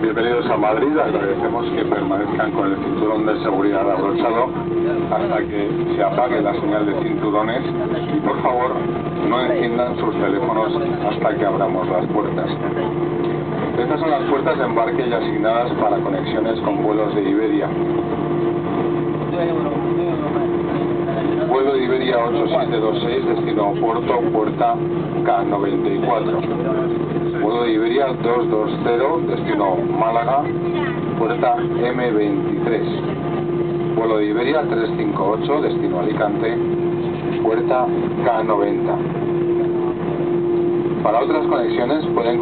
Bienvenidos a Madrid, agradecemos que permanezcan con el cinturón de seguridad abrochado hasta que se apague la señal de cinturones y por favor no enciendan sus teléfonos hasta que abramos las puertas. Estas son las puertas de embarque y asignadas para conexiones con vuelos de Iberia. Vuelo de Iberia 8726, destino Oporto, puerta K94. Vuelo de Iberia 220, destino Málaga, puerta M23. Vuelo de Iberia 358, destino Alicante, puerta K90. Para otras conexiones pueden